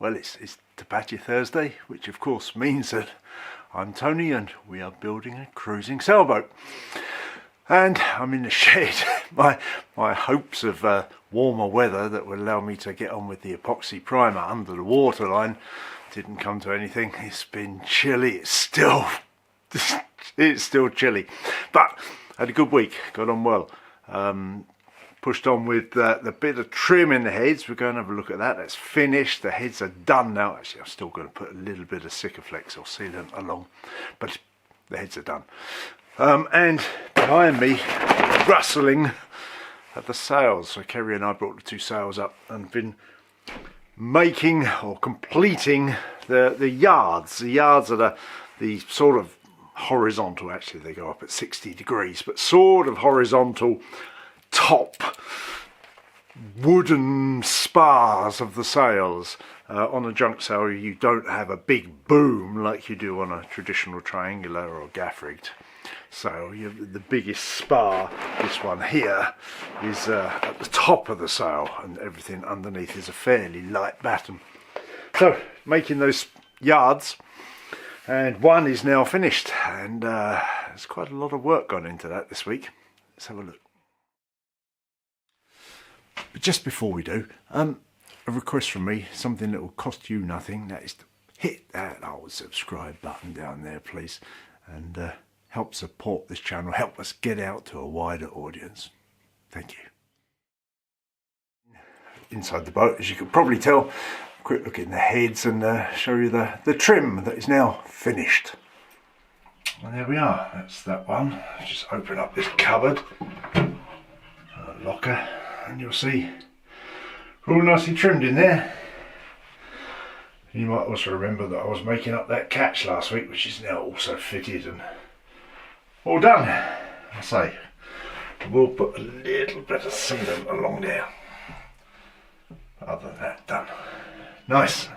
Well, it's Tapatya Thursday, which of course means that I'm Tony and we are building a cruising sailboat. And I'm in the shed. My hopes of warmer weather that would allow me to get on with the epoxy primer under the waterline didn't come to anything. It's been chilly. It's still chilly, but I had a good week. Got on well. Pushed on with the bit of trim in the heads. We're going to have a look at that. That's finished. The heads are done now. Actually, I'm still going to put a little bit of Sikaflex or sealant along, but the heads are done. And behind me, rustling at the sails. So Kerry and I brought the two sails up and been making or completing the yards. The yards are the sort of horizontal. Actually, they go up at 60 degrees, but sort of horizontal top wooden spars of the sails. On a junk sail you don't have a big boom like you do on a traditional triangular or gaff rigged sail. You have the biggest spar. This one here is at the top of the sail, and everything underneath is a fairly light batten. So making those yards, and one is now finished, and there's quite a lot of work gone into that this week. Let's have a look. But just before we do, a request from me, something that will cost you nothing, that is to hit that old subscribe button down there, please, and help support this channel, help us get out to a wider audience. Thank you. Inside the boat, as you can probably tell, quick look in the heads and show you the trim that is now finished. And there we are, that's that one. Just open up this cupboard, locker, and you'll see all nicely trimmed in there. You might also remember that I was making up that catch last week, which is now also fitted and all done. I say, we'll put a little bit of sealant along there. Other than that, done. Nice.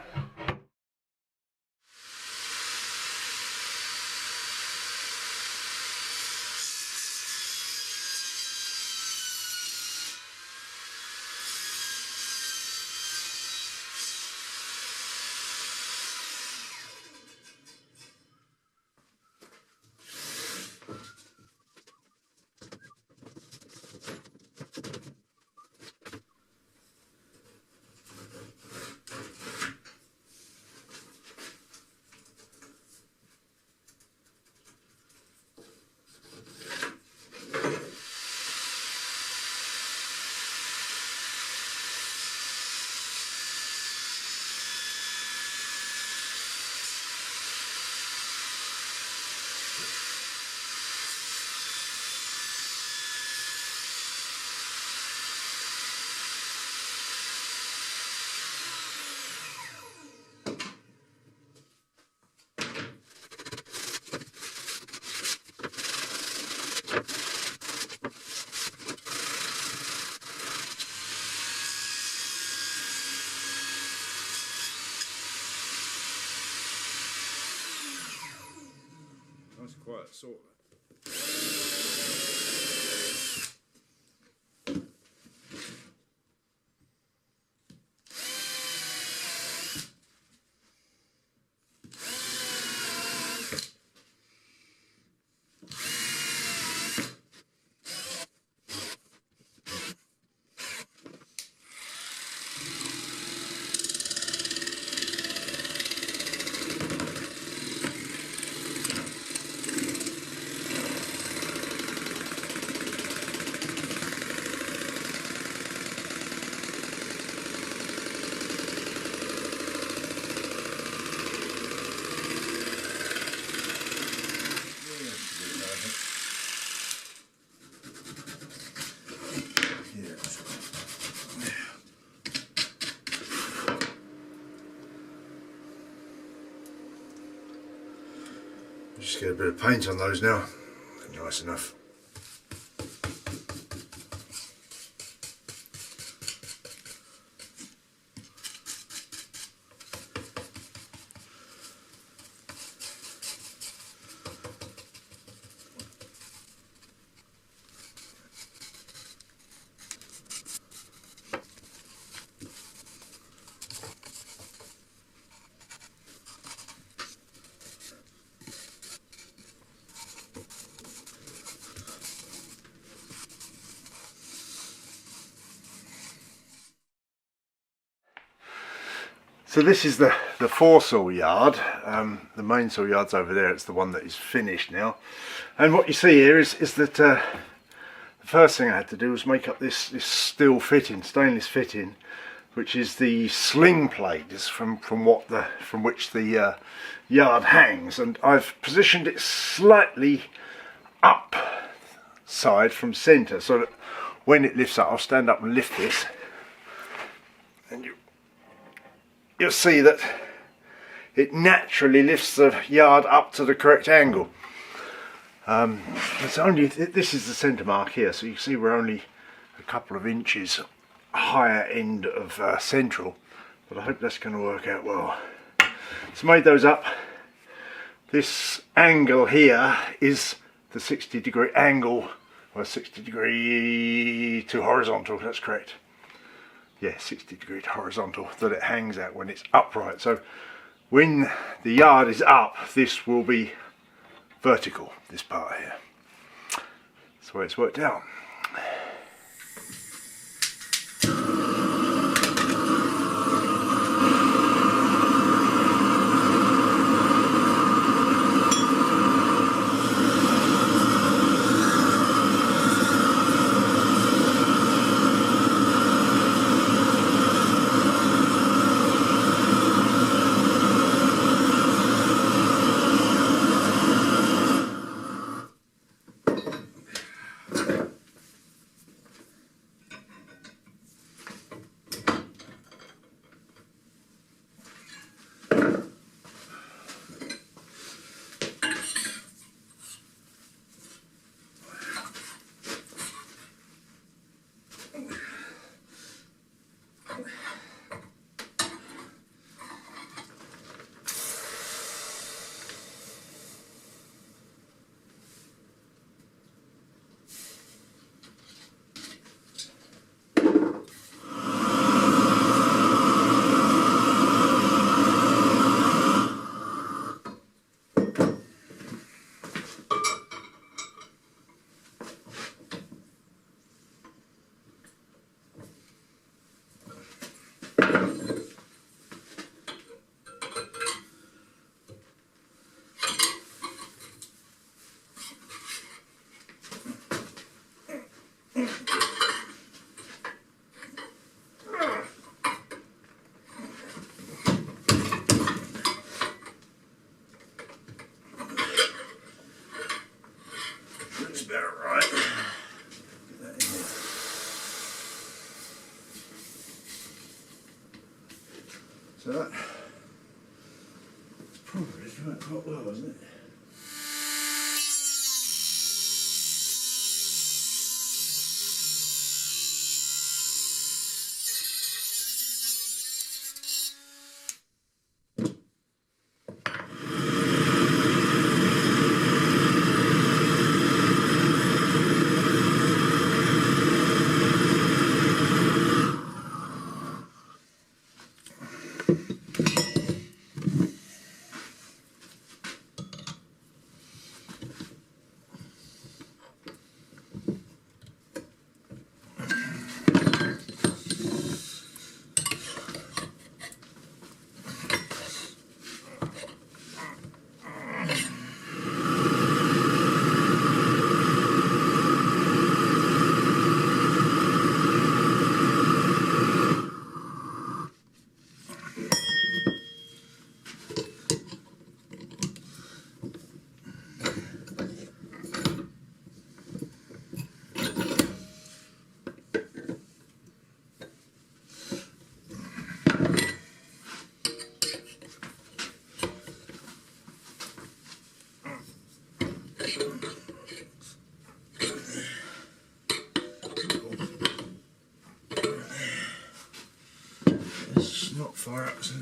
Nice quiet sort. Just get a bit of paint on those now. Nice enough. So this is the foresail yard. The mainsail yard's over there. It's the one that is finished now. And what you see here is that the first thing I had to do was make up this steel fitting, stainless fitting, which is the sling plate. It's from which the yard hangs, and I've positioned it slightly upside from centre, so that when it lifts up, I'll stand up and lift this, and you'll see that it naturally lifts the yard up to the correct angle. It's only, this is the centre mark here, so you can see we're only a couple of inches higher end of central, but I hope that's going to work out well. So made those up. This angle here is the 60-degree angle, or 60-degree to horizontal, that's correct. Yeah, 60-degree to horizontal that it hangs at when it's upright. So when the yard is up, this will be vertical, this part here. That's the way it's worked out. So that's probably quite well, isn't it? Not far out, so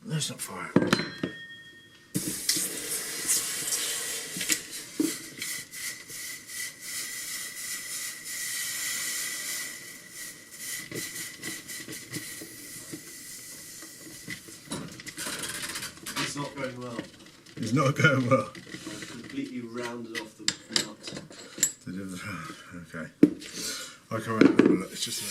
that's not far out. It's not going well. It's not going well. I've completely rounded off the nut. Okay. I'll come out and have a look. It's just a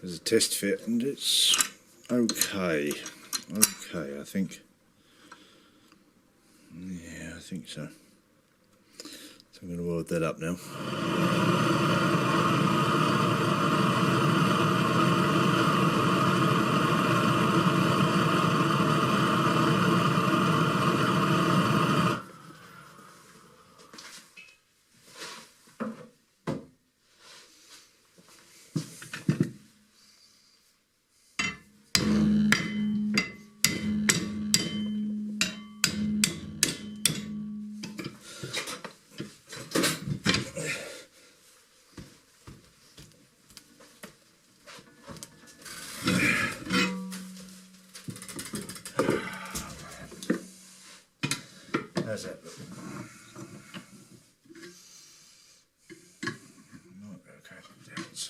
There's a test fit and it's okay. Okay, I think. Yeah, I think so. So I'm going to weld that up now. How's that look? Okay, that's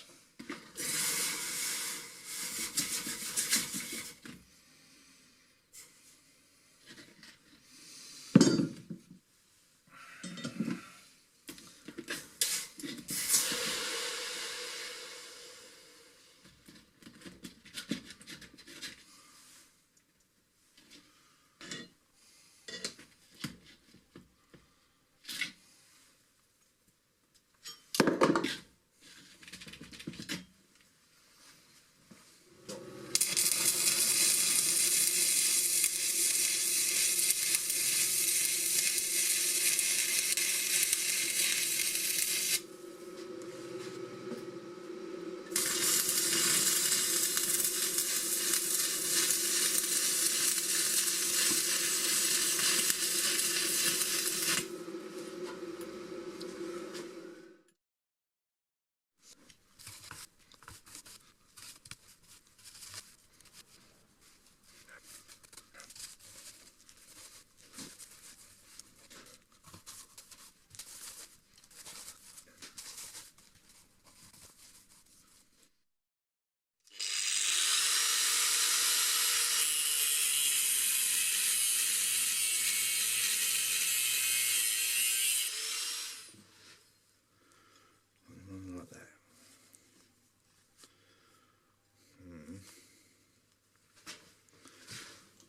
like that.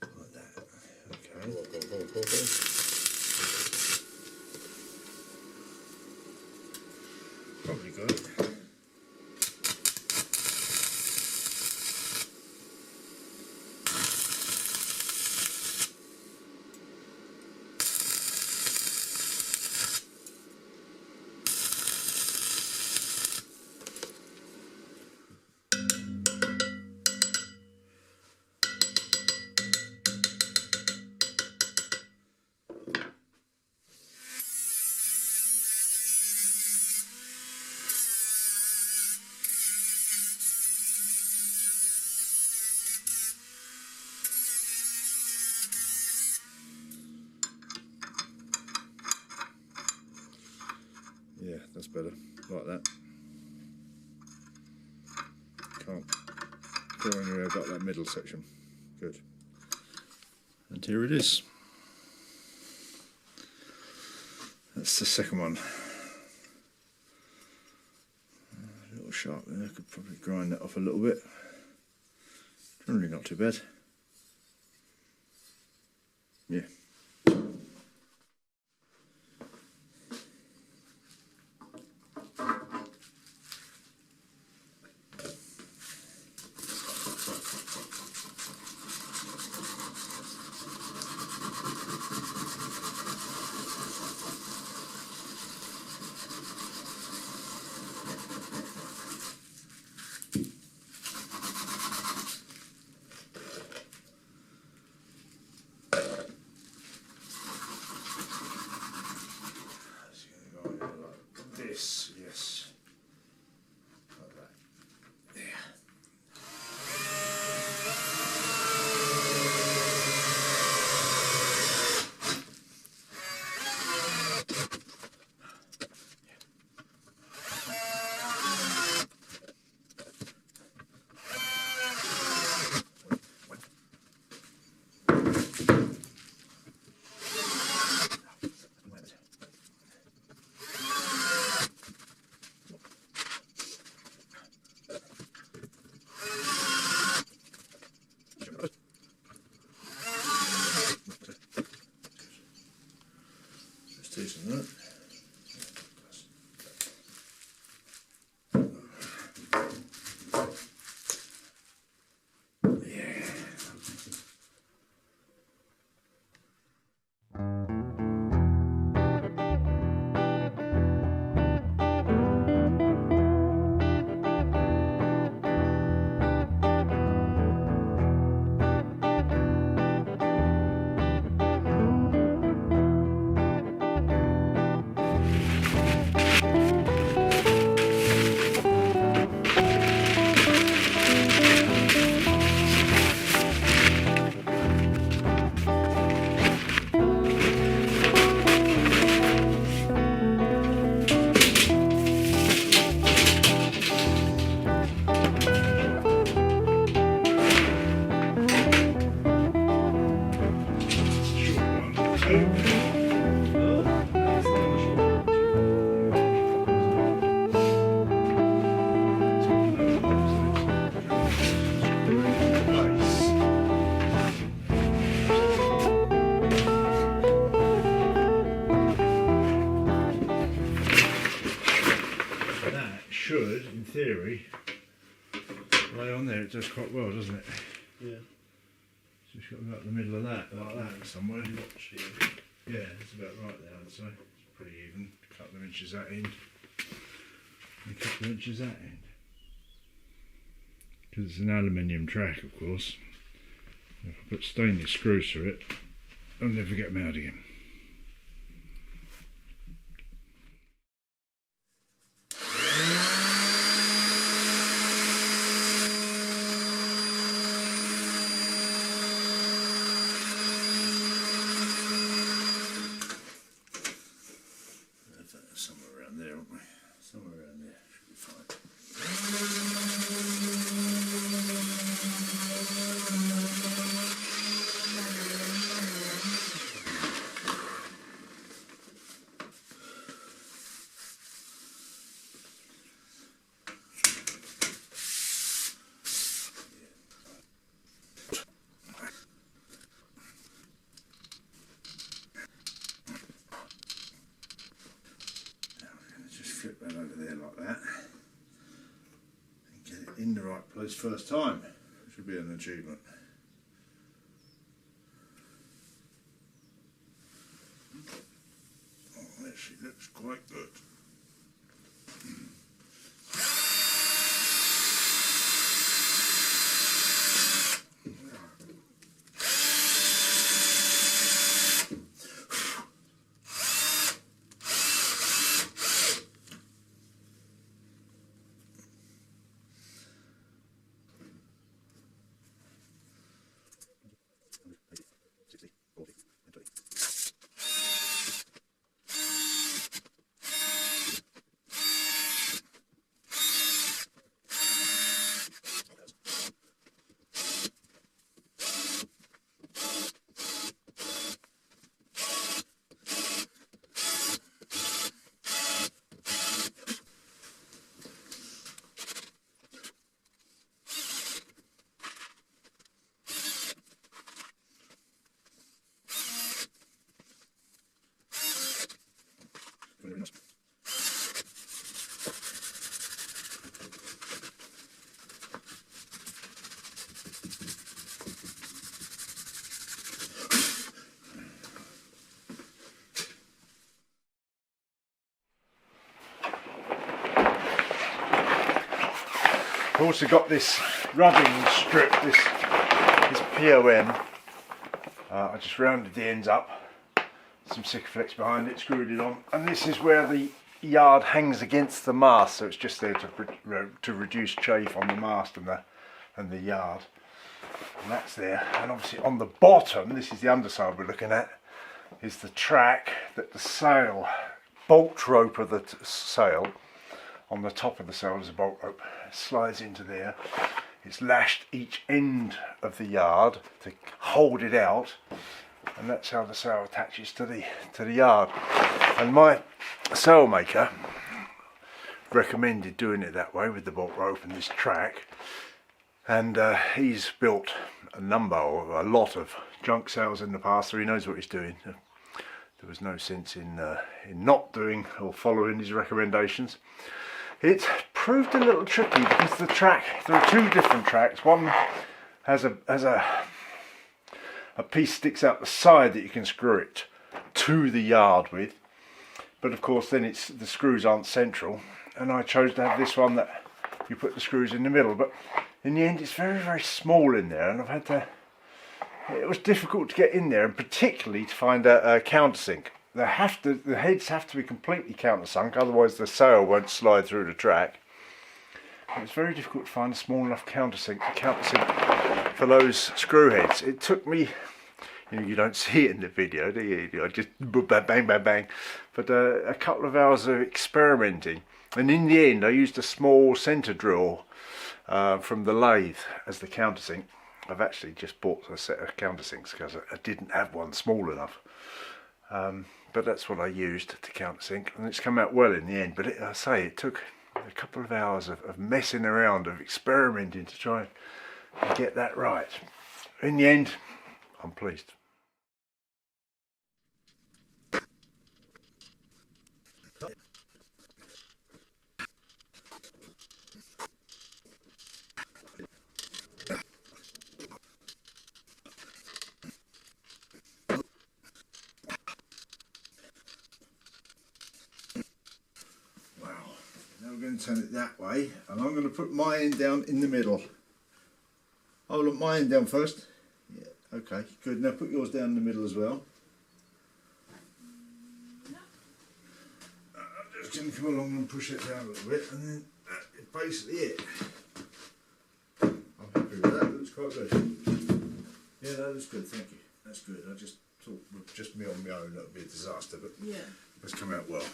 Like that. Okay. Probably good. Yeah, that's better, like that. Can't go anywhere about that middle section. Good. And here it is. That's the second one. A little sharp there, could probably grind that off a little bit. Generally not too bad. Yeah. Yes. Like that. Yeah. Decent, that. Should, in theory, lay on there. It does quite well, doesn't it? Yeah. Just got about the middle of that, like that somewhere. Yeah, it's about right there, I'd say. It's pretty even. A couple of inches that end, and a couple of inches that end. Because it's an aluminium track, of course. If I put stainless screws through it, I'll never get them out again. Somewhere around there, aren't we? Somewhere around there should be fine. Flip that over there like that and get it in the right place first time. Should be an achievement. Oh, actually looks quite good. also got this rubbing strip, this POM. I just rounded the ends up, some Sikaflex behind it, screwed it on, and this is where the yard hangs against the mast, so it's just there to reduce chafe on the mast and the yard. And that's there. And obviously on the bottom, this is the underside we're looking at, is the track that the sail, bolt rope of the sail, on the top of the sail is a bolt rope, it slides into there. It's lashed each end of the yard to hold it out, and that's how the sail attaches to the yard. And my sail maker recommended doing it that way with the bolt rope and this track, and he's built a lot of junk sails in the past, so he knows what he's doing. There was no sense in not doing or following his recommendations. It proved a little tricky because the track, there are two different tracks. One has a piece sticks out the side that you can screw it to the yard with, but of course then the screws aren't central, and I chose to have this one that you put the screws in the middle, but in the end it's very, very small in there, and I've had to, it was difficult to get in there, and particularly to find a countersink. The heads have to be completely countersunk, otherwise the sail won't slide through the track. It's very difficult to find a small enough countersink for those screw heads. It took me, you don't see it in the video, do you? I just bang, bang, bang, bang. But a couple of hours of experimenting, and in the end I used a small centre drill from the lathe as the countersink. I've actually just bought a set of countersinks because I didn't have one small enough. But that's what I used to countersink, and it's come out well in the end. But I say it took a couple of hours of messing around, of experimenting to try and get that right. In the end, I'm pleased. Now we're going to turn it that way, and I'm going to put my end down in the middle. Oh, look, my end down first. Yeah, okay, good. Now put yours down in the middle as well. I'm just going to come along and push it down a little bit, and then that is basically it. I'm happy with that. That looks quite good. Yeah, that looks good. Thank you. That's good. I just thought with just me on my own that would be a disaster, but yeah, it's come out well.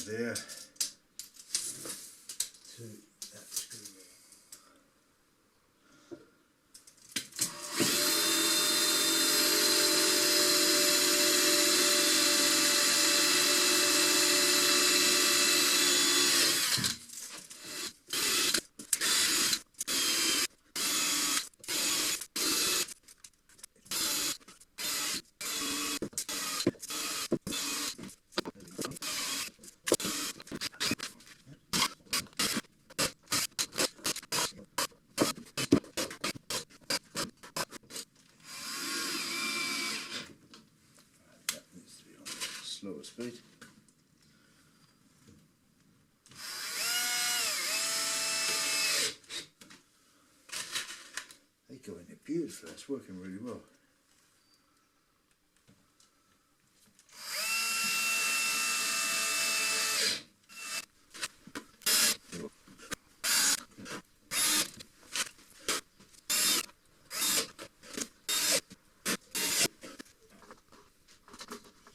There to that screw there. Slower speed. They go in there beautifully, it's working really well.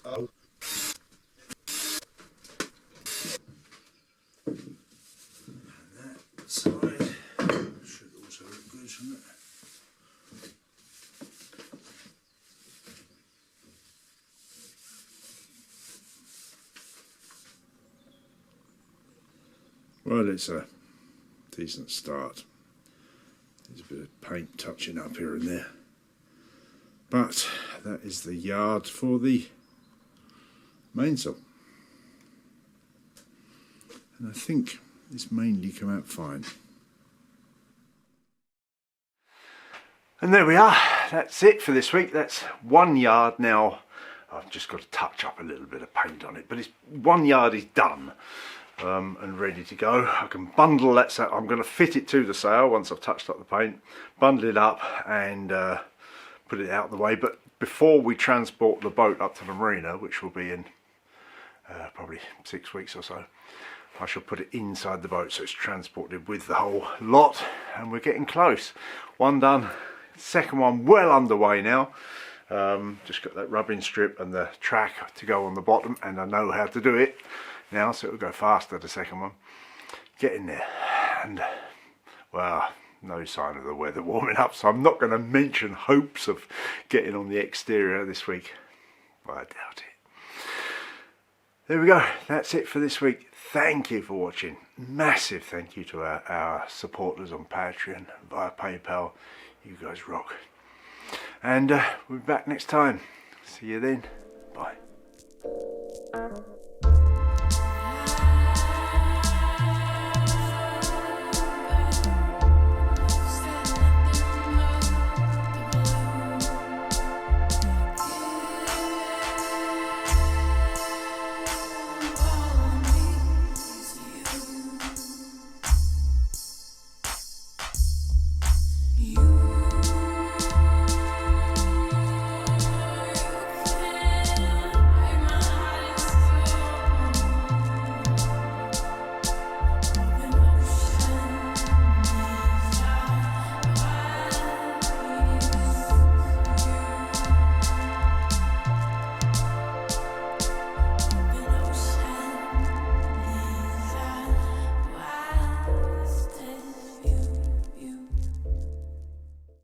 Oh. Side should also look good, shouldn't it? Well, it's a decent start. There's a bit of paint touching up here and there, but that is the yard for the mainsail. And I think it's mainly come out fine. And there we are, that's it for this week. That's 1 yard now. I've just got to touch up a little bit of paint on it, but it's 1 yard is done and ready to go. I can bundle that, so I'm going to fit it to the sail once I've touched up the paint, bundle it up and put it out of the way. But before we transport the boat up to the marina, which will be in probably 6 weeks or so, I shall put it inside the boat so it's transported with the whole lot, and we're getting close. One done, second one well underway now. Just got that rubbing strip and the track to go on the bottom, and I know how to do it now, so it'll go faster, the second one. Getting there, and well, no sign of the weather warming up, so I'm not going to mention hopes of getting on the exterior this week. Well, I doubt it. There we go, that's it for this week. Thank you for watching. Massive thank you to our supporters on Patreon, via PayPal. You guys rock. And we'll be back next time. See you then. Bye.